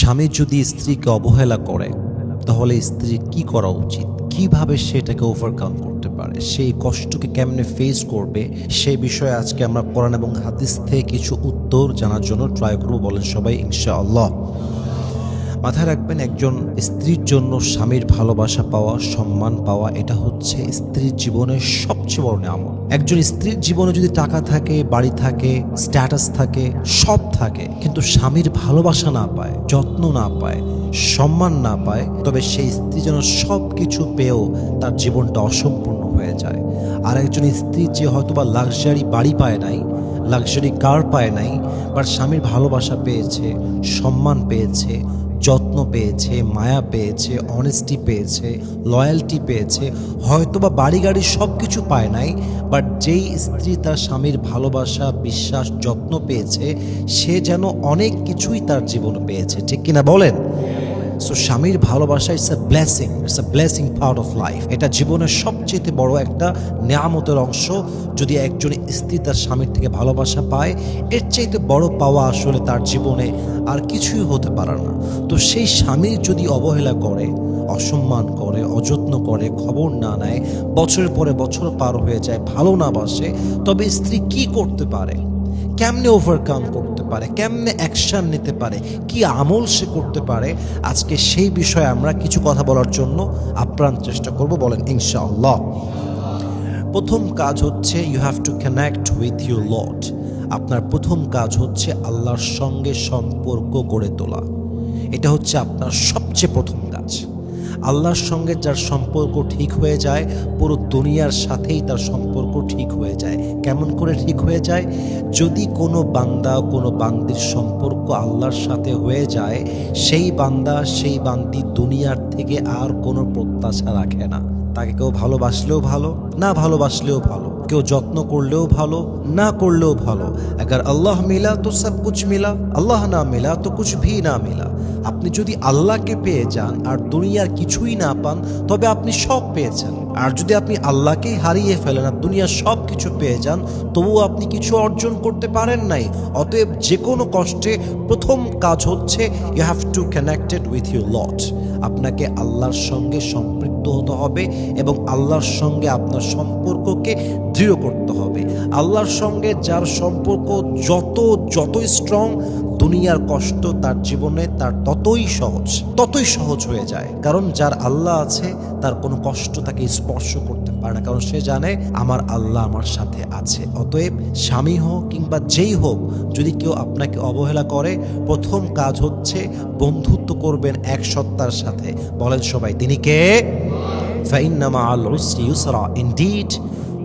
স্বামী যদি স্ত্রীকে অবহেলা করে তাহলে স্ত্রীর কি করা উচিত, কিভাবে সেটাকে ওভারকাম করতে পারে, সেই কষ্টকে কেমনে ফেস করবে, সেই বিষয়ে আজকে আমরা কোরআন এবং হাদিস থেকে কিছু উত্তর জানার জন্য ট্রাই করব। বলেন সবাই ইনশাআল্লাহ। মাথায় রাখবেন, একজন স্ত্রীর জন্য স্বামীর ভালোবাসা পাওয়া, সম্মান পাওয়া, এটা হচ্ছে স্ত্রীর জীবনের সবচেয়ে বড় নিয়ামত। একজন স্ত্রীর জীবনে যদি টাকা থাকে, বাড়ি থাকে, স্ট্যাটাস থাকে, সব থাকে, কিন্তু স্বামীর ভালোবাসা না পায়, যত্ন না পায়, সম্মান না পায়, তবে সেই স্ত্রী যেন সব কিছু পেয়েও তার জীবনটা অসম্পূর্ণ হয়ে যায়। আর একজন স্ত্রী যে হয়তোবা লাক্সারি বাড়ি পায় নাই, লাক্সারি কার পায় নাই, বাট স্বামীর ভালোবাসা পেয়েছে, সম্মান পেয়েছে, যত্ন পেয়েছে, মায়া পেয়েছে, অনেস্টি পেয়েছে, লয়্যালটি পেয়েছে, হয়তোবা বাড়ি গাড়ি সব কিছু পায় নাই, বাট যেই স্ত্রী তার স্বামীর ভালোবাসা, বিশ্বাস, যত্ন পেয়েছে, সে যেন অনেক কিছুই তার জীবনে পেয়েছে। ঠিক কিনা বলেন? সো স্বামীর ভালোবাসা it's a blessing part of life. এটা জীবনের সবচেয়ে বড় একটা নিয়ামতের অংশ। যদি একজন স্ত্রী তার স্বামীর থেকে ভালোবাসা পায়, এর চাইতে বড় পাওয়া আসলে তার জীবনে আর কিছুই হতে পারে না। তো সেই স্বামীর যদি অবহেলা করে, অসম্মান করে, অযত্ন করে, খবর না নেয়, বছরের পরে বছর পার হয়ে যায়, ভালো না বাসে, তবে স্ত্রী কি করতে পারে, কেমনে ওভারকাম করতে পারে, কেমনে অ্যাকশন নিতে পারে, কি আমল সে করতে পারে, আজকে সেই বিষয়ে আমরা কিছু কথা বলার জন্য আপ্রাণ চেষ্টা করব। বলেন ইনশাআল্লাহ। প্রথম কাজ হচ্ছে you have to connect with your lord. আপনার প্রথম কাজ হচ্ছে আল্লাহর সঙ্গে সম্পর্ক গড়ে তোলা। এটা হচ্ছে আপনার সবচেয়ে প্রথম কাজ। আল্লাহর সঙ্গে যার সম্পর্ক ঠিক হয়ে যায়, পুরো দুনিয়ার সাথেই তার সম্পর্ক ঠিক হয়ে যায়। কেমন করে ঠিক হয়ে যায়? যদি কোনো বান্দা, কোনো বান্দির সম্পর্ক আল্লাহর সাথে হয়ে যায়, সেই বান্দা, সেই বান্দি দুনিয়ার থেকে আর কোনো প্রত্যাশা রাখে না। তাকে কেউ ভালোবাসলেও ভালো, না ভালোবাসলেও ভালো, কেউ যত্ন করলেও ভালো, না করলেও ভালো। अगर আল্লাহ মিলা তো সব কুছ মিলা, আল্লাহ না মিলা তো কুছ ভি না মিলা। আপনি যদি আল্লাহকে পেয়ে যান আর দুনিয়ার কিছুই না পান, তবে আপনি সব পেয়েছেন। আর যদি আপনি আল্লাহকেই হারিয়ে ফেলেন আর দুনিয়ার সব কিছু পেয়ে যান, তবুও আপনি কিছু অর্জন করতে পারেন নাই। অতএব যে কোনো কষ্টে প্রথম কাজ হচ্ছে you have to connected with your lord. আপনাকে আল্লাহর সঙ্গে সম্পৃক্ত হতে হবে এবং আল্লাহর সঙ্গে আপনার সম্পর্ককে দৃঢ় করতে হবে। আল্লাহর সঙ্গে যার সম্পর্ক যতই স্ট্রং, দুনিয়ার কষ্ট তার জীবনে তার ততই সহজ হয়ে যায়। কারণ যার আল্লাহ আছে, তার কোনো কষ্ট তাকে স্পর্শ করতে পারে না, কারণ সে জানে আমার আল্লাহ আমার সাথে আছে। অতএব স্বামী হোক কিংবা যেই হোক, যদি কেউ আপনাকে অবহেলা করে, প্রথম কাজ হচ্ছে বন্ধুত্ব করবেন এক সত্তার সাথে। বলেন সবাই, তিনি কে? ফাইন্না মাআল উসরি ইউসরা। Indeed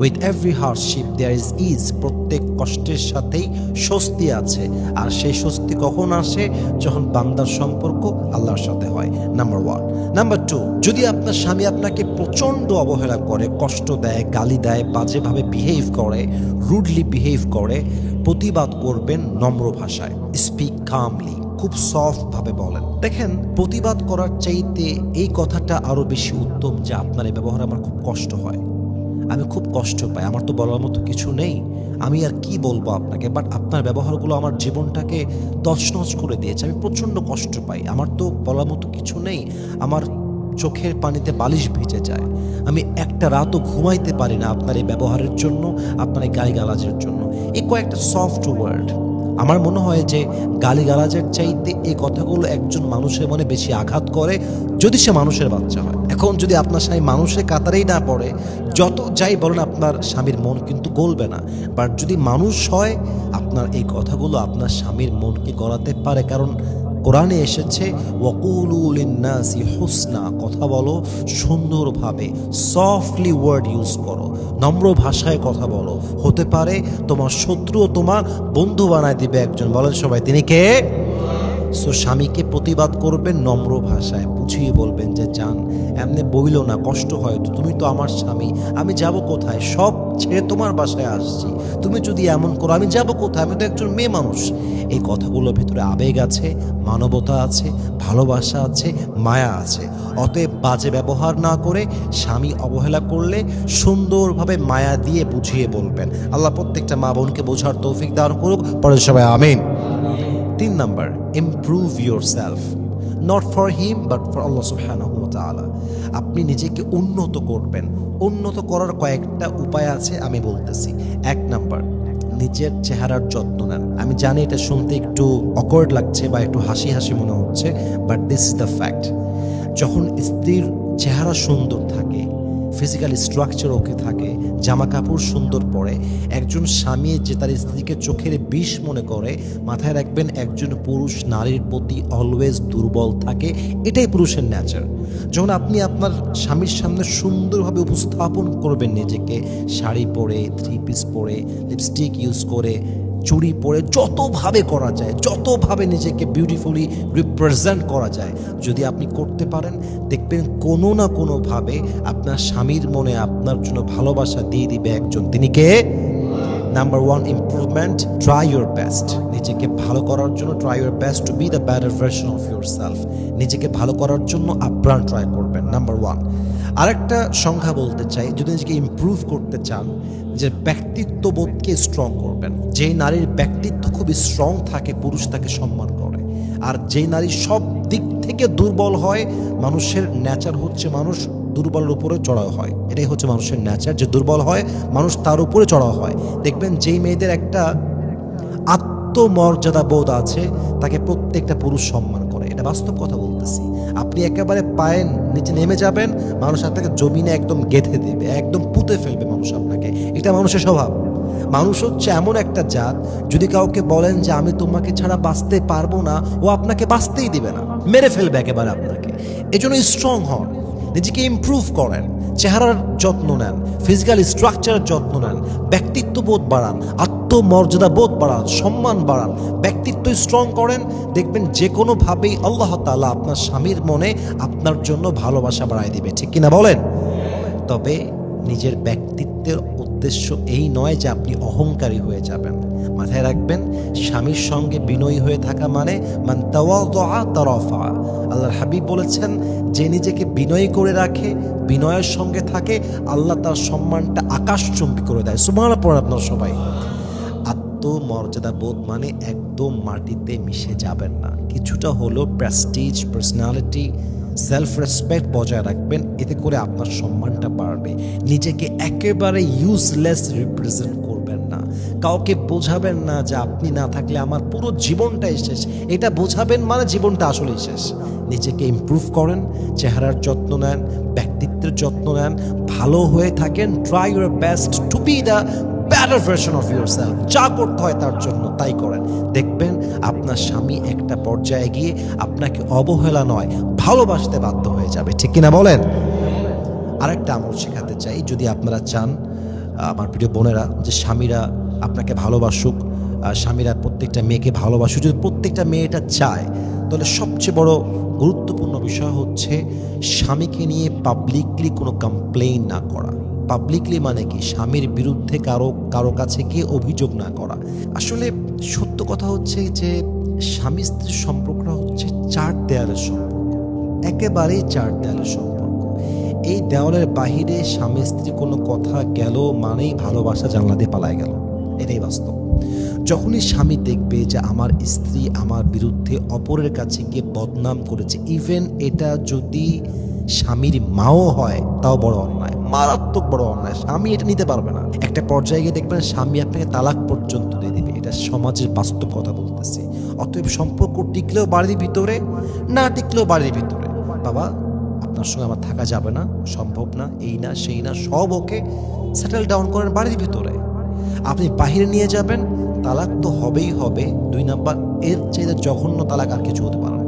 with every hardship there is is. প্রত্যেক কষ্টের সাথেই স্বস্তি আছে। আর সেই স্বস্তি কখন আসে? যখন বান্দার সম্পর্ক আল্লাহর সাথে হয়। নাম্বার 1। নাম্বার 2, যদি আপনার স্বামী আপনাকে প্রচণ্ড অবহেলা করে, কষ্ট দেয়, গালি দেয়, বাজেভাবে বিহেভ করে, রুডলি বিহেভ করে, প্রতিবাদ করবেন নম্র ভাষায়। স্পিক কামলি, খুব সফট ভাবে বলেন। দেখেন, প্রতিবাদ করার চাইতে এই কথাটা আরো বেশি উত্তম যে আপনার এই ব্যবহারে আমার খুব কষ্ট হয়, আমি খুব কষ্ট পাই, আমার তো বলার মতো কিছু নেই, আমি আর কি বলবো আপনাকে, বাট আপনার ব্যবহারগুলো আমার জীবনটাকে তছনছ করে দিয়েছে, আমি প্রচণ্ড কষ্ট পাই, আমার তো বলার মতো কিছু নেই, আমার চোখের পানিতে বালিশ ভিজে যায়, আমি একটা রাতও ঘুমাইতে পারি না আপনার এই ব্যবহারের জন্য, আপনার এই গালিগালাজের জন্য। এই কয়েকটা সফট ওয়ার্ড আমার মনে হয় যে গালিগালাজের চাইতে এই কথাগুলো একজন মানুষের মনে বেশি আঘাত করে, যদি সে মানুষের বাচ্চা হয়। এখন যদি আপনার স্বামী মানুষের কাতারেই না পড়ে, যত যাই বলেন আপনার স্বামীর মন কিন্তু গলবে না। বাট যদি মানুষ হয়, আপনার এই কথাগুলো আপনার স্বামীর মনকে গলাতে পারে। কারণ কোরআনে এসেছে ওয়াকুলু লিন্নাসি হুসনা, কথা বলো সুন্দরভাবে, সফটলি ওয়ার্ড ইউজ করো, নম্র ভাষায় কথা বলো। হতে পারে তোমার শত্রুও তোমার বন্ধু বানায় দিবে একজন। বলেন সবাই, তিনি কে? সো স্বামীকে প্রতিবাদ করবেন নম্র ভাষায়, বুঝিয়ে বলবেন যে জান, এমনি বইলো না, কষ্ট হয় তো, তুমি তো আমার স্বামী, আমি যাব কোথায়, সব ছেড়ে তোমার বাসায় আসছি, তুমি যদি এমন করো আমি যাব কোথায়, আমি তো একজন মেয়ে মানুষ। এই কথাগুলোর ভিতরে আবেগ আছে, মানবতা আছে, ভালোবাসা আছে, মায়া আছে। অতএব বাজে ব্যবহার না করে, স্বামী অবহেলা করলে সুন্দরভাবে মায়া দিয়ে বুঝিয়ে বলবেন। আল্লাহ প্রত্যেকটা মা বোনকে বোঝার তৌফিক দান করুক। পরে সবাই আমিন। 3 number, improve yourself. Not for him but for Allah সুবহানাহু ওয়া তাআলা। আপনি নিজেকে উন্নত করবেন। উন্নত করার কয়েকটা উপায় আছে, আমি বলতেছি। 1 নাম্বার, নিজের চেহারার যত্ন নেন। আমি জানি এটা শুনতে একটু অকওয়ার্ড লাগছে বা একটু হাসি হাসি মনে হচ্ছে, but this is the fact. যখন স্ত্রীর চেহারা সুন্দর থাকে, ফিজিক্যাল স্ট্রাকচার ওকে থাকে, জামা কাপড় সুন্দর পরে, একজন স্বামী যে তার স্ত্রীকে চোখের বিষ মনে করে, মাথায় রাখবেন একজন পুরুষ নারীর প্রতি অলওয়েজ দুর্বল থাকে। এটাই পুরুষের নেচার। যখন আপনি আপনার স্বামীর সামনে সুন্দরভাবে উপস্থাপন করবেন নিজেকে, শাড়ি পরে, 3 পিস পরে, লিপস্টিক ইউজ করে, চুড়ি পরে, যতভাবে করা যায়, যতভাবে নিজেকে বিউটিফুলি রিপ্রেজেন্ট করা যায়, যদি আপনি করতে পারেন, দেখবেন কোনো না কোনোভাবে আপনার স্বামীর মনে আপনার জন্য ভালোবাসা দিয়ে দিবে একজন। তিনি কে? Number 1 improvement, try your best. নিজেকে ভালো করার জন্য try your best to be the better version of yourself. নিজেকে ভালো করার জন্য আপ্রাণ ট্রাই করবেন, নাম্বার 1। আরেকটা সংখ্যা বলতে চাই, যদি নিজেকে ইমপ্রুভ করতে চান, যে ব্যক্তিত্ববোধকে স্ট্রং করবেন। যেই নারীর ব্যক্তিত্ব খুবই স্ট্রং থাকে, পুরুষ তাকে সম্মান করে। আর যেই নারী সব দিক থেকে দুর্বল হয়, মানুষের নেচার হচ্ছে মানুষ দুর্বলের উপরে চড়াও হয়। এটাই হচ্ছে মানুষের নেচার, যে দুর্বল হয় মানুষ তার উপরে চড়াও হয়। দেখবেন যেই মেয়েদের একটা আত্মমর্যাদা বোধ আছে, তাকে প্রত্যেকটা পুরুষ সম্মান করে। এটা বাস্তব কথা বলতেছি। আপনি একেবারে পায়ের নিচে নেমে যাবেন, মানুষ আপনাকে জমিনে একদম গেঁথে দেবে, একদম পুঁতে ফেলবে মানুষ আপনাকে। এটা মানুষের স্বভাব। মানুষ হচ্ছে এমন একটা জাত, যদি কাউকে বলেন যে আমি তোমাকে ছাড়া বাঁচতে পারবো না, ও আপনাকে বাঁচতেই দিবে না, মেরে ফেলবে একেবারে আপনাকে। এজন্য স্ট্রং হন, নিজেকে ইমপ্রুভ করেন, চেহারার যত্ন নেন, ফিজিক্যাল স্ট্রাকচারের যত্ন নেন, ব্যক্তিত্ববোধ বাড়ান, আত্মমর্যাদা বোধ বাড়ান, সম্মান বাড়ান, ব্যক্তিত্ব স্ট্রং করেন। দেখবেন যে কোনোভাবেই আল্লাহ তাআলা আপনার স্বামীর মনে আপনার জন্য ভালোবাসা বাড়ায় দিবে। ঠিক কিনা বলেন? তবে নিজের ব্যক্তিত্বের উদ্দেশ্য এই নয় যে আপনি অহংকারী হয়ে যাবেন। মাথায় রাখবেন, স্বামীর সঙ্গে বিনয়ী হয়ে থাকা মানে মান তাওয়াদুআ তারাফা। আল্লাহর হাবিব বলেছেন, যে নিজেকে বিনয়ী করে রাখে, বিনয়ের সঙ্গে থাকে, আল্লাহ তার সম্মানটা আকাশচুম্বী করে দেয়। সুবহানাল্লাহ পড়েন আপনারা সবাই। আত্মমর্যাদা বোধ মানে একদম মাটিতে মিশে যাবেন না, কিছুটা হলো প্রেস্টিজ, পার্সোনালিটি, সেলফ রেসপেক্ট বজায় রাখবেন। এতে করে আপনার সম্মানটা বাড়বে। নিজেকে একেবারে ইউজলেস রিপ্রেজেন্ট করবেন না। কাউকে বোঝাবেন না যে আপনি না থাকলে আমার পুরো জীবনটাই শেষ। এটা বোঝাবেন মানে জীবনটা আসলেই শেষ। নিজেকে ইমপ্রুভ করেন, চেহারার যত্ন নেন, ব্যক্তিত্বের যত্ন নেন, ভালো হয়ে থাকেন। Try your best to be the better version of your self. যা করতে হয় তার জন্য তাই করেন। দেখবেন আপনার স্বামী একটা পর্যায়ে গিয়ে আপনাকে অবহেলা নয়, ভালোবাসতে বাধ্য হয়ে যাবে। ঠিক কিনা বলেন? আরেকটা আমল শেখাতে চাই, যদি আপনারা চান, আমার প্রিয় বোনেরা, যে স্বামীরা আপনাকে ভালোবাসুক, স্বামীরা প্রত্যেকটা মেয়েকে ভালোবাসুক, যদি প্রত্যেকটা মেয়ে এটা চায়, তাহলে সবচেয়ে বড় গুরুত্বপূর্ণ বিষয় হচ্ছে স্বামীকে নিয়ে পাবলিকলি কোনো কমপ্লেইন না করা। পাবলিকলি মানে কি? স্বামীর বিরুদ্ধে কারো কাছে গিয়ে অভিযোগ না করা। আসলে সত্য কথা হচ্ছে যে স্বামী স্ত্রীর সম্পর্কটা হচ্ছে 4 দেয়ালের সম্পর্ক, একেবারেই 4 দেয়ালের সম্পর্ক। এই দেওয়ালের বাহিরে স্বামী স্ত্রী কোনো কথা গেল মানেই ভালোবাসা জানলা দিয়ে পালায় গেল। এটাই বাস্তব। যখনই স্বামী দেখবে যে আমার স্ত্রী আমার বিরুদ্ধে অপরের কাছে গিয়ে বদনাম করেছে, ইভেন এটা যদি স্বামীর মাও হয়, তাও বড় অন্যায়, মারাত্মক বড় অন্যায়। স্বামী এটা নিতে পারবে না। একটা পর্যায়ে গিয়ে দেখবেন স্বামী আপনাকে তালাক পর্যন্ত দিয়ে দিবে। এটা সমাজের বাস্তব কথা বলতেছি। অতএব সম্পর্ক টিকলেও বাড়ির ভিতরে, না টিকলেও বাড়ির ভিতরে, বাবা আপনার সঙ্গে আমার থাকা যাবে না, সম্ভব না, এই না সেই না, সব ওকে, সেটেল ডাউন করেন বাড়ির ভিতরে। আপনি বাহিরে নিয়ে যাবেন, তালাক তো হবেই হবে। 2 নাম্বার, এর চাইতে জঘন্য তালাক আর কিছু হতে পারে না।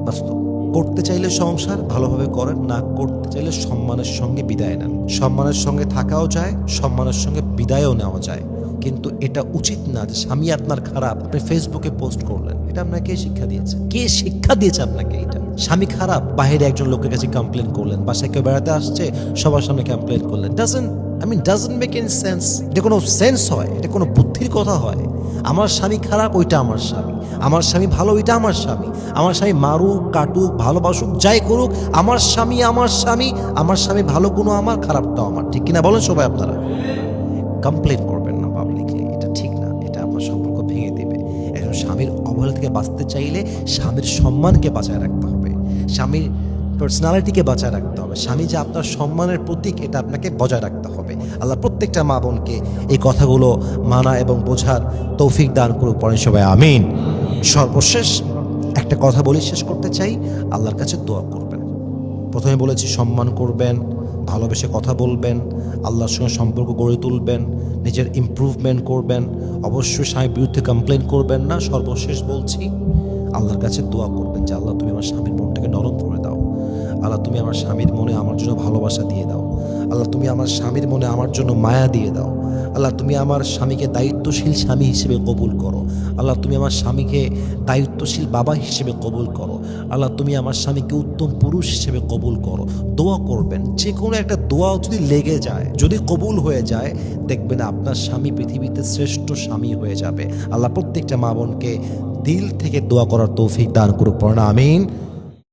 বাস্তব। করতে চাইলে সংসার ভালোভাবে করেন, না করতে চাইলে সম্মানের সঙ্গে বিদায় নেন। সম্মানের সঙ্গে থাকাও যায়, সম্মানের সঙ্গে বিদায়ও নেওয়া যায়। কিন্তু এটা উচিত না যে স্বামী আপনার খারাপ, আপনি ফেসবুকে পোস্ট করলেন। এটা আপনাকে কে শিক্ষা দিয়েছে? কে শিক্ষা দিয়েছে আপনাকে এটা? স্বামী খারাপ, বাইরে একজন লোকের কাছে কমপ্লেন করলেন, বাসায় কেউ বেড়াতে আসছে, সবার সামনে কমপ্লেন করলেন। Doesn't make any sense. এটা কোনো সেন্স হয়? এটা কোনো বুদ্ধির কথা হয়? আমার স্বামী খারাপ, ওইটা আমার স্বামী। আমার স্বামী ভালো, ওইটা আমার স্বামী। আমার স্বামী মারুক, কাটুক, ভালোবাসুক, যাই করুক, আমার স্বামী আমার স্বামী। আমার স্বামী ভালো কোনো আমার, খারাপটাও আমার। ঠিক কিনা বলেন সবাই আপনারা? কমপ্লেন করবেন না পাবলিকলি, এটা ঠিক না। এটা আপনার সম্পর্ক ভেঙে দেবে। একজন স্বামীর অবহেলা থেকে বাঁচতে চাইলে স্বামীর সম্মানকে বাঁচায় রাখতে হবে, স্বামীর পার্সোনালিটিকে বাঁচায় রাখতে হবে, স্বামী যে আপনার সম্মানের প্রতীক এটা আপনাকে বজায় রাখতে হবে। আল্লাহ প্রত্যেকটা মা বোনকে এই কথাগুলো মানা এবং বোঝার তৌফিক দান করুক, পড়েন সবাই আমিন। সর্বশেষ একটা কথা বলে শেষ করতে চাই, আল্লাহর কাছে দোয়া করবেন। প্রথমে বলেছি সম্মান করবেন, ভালোবেসে কথা বলবেন, আল্লাহর সঙ্গে সম্পর্ক গড়ে তুলবেন, নিজের ইমপ্রুভমেন্ট করবেন, অবশ্যই স্বামীর বিরুদ্ধে কমপ্লেন করবেন না। সর্বশেষ বলছি আল্লাহর কাছে দোয়া করবেন যে আল্লাহ তুমি আমার স্বামীর মনটাকে নরম করে দাও, আল্লাহ তুমি আমার স্বামীর মনে আমার জন্য ভালোবাসা দিয়ে দাও, আল্লাহ তুমি আমার স্বামীর মনে আমার জন্য মায়া দিয়ে দাও, আল্লাহ তুমি আমার স্বামীকে দায়িত্বশীল স্বামী হিসেবে কবুল করো, আল্লাহ তুমি আমার স্বামীকে দায়িত্বশীল বাবা হিসেবে কবুল করো, আল্লাহ তুমি আমার স্বামীকে উত্তম পুরুষ হিসেবে কবুল করো। দোয়া করবেন, যে কোনো একটা দোয়া যদি লেগে যায়, যদি কবুল হয়ে যায়, দেখবেন আপনার স্বামী পৃথিবীতে শ্রেষ্ঠ স্বামী হয়ে যাবে। আল্লাহ প্রত্যেকটা মা বোনকে দিল থেকে দোয়া করার তৌফিক দান করুক, পড়না আমিন।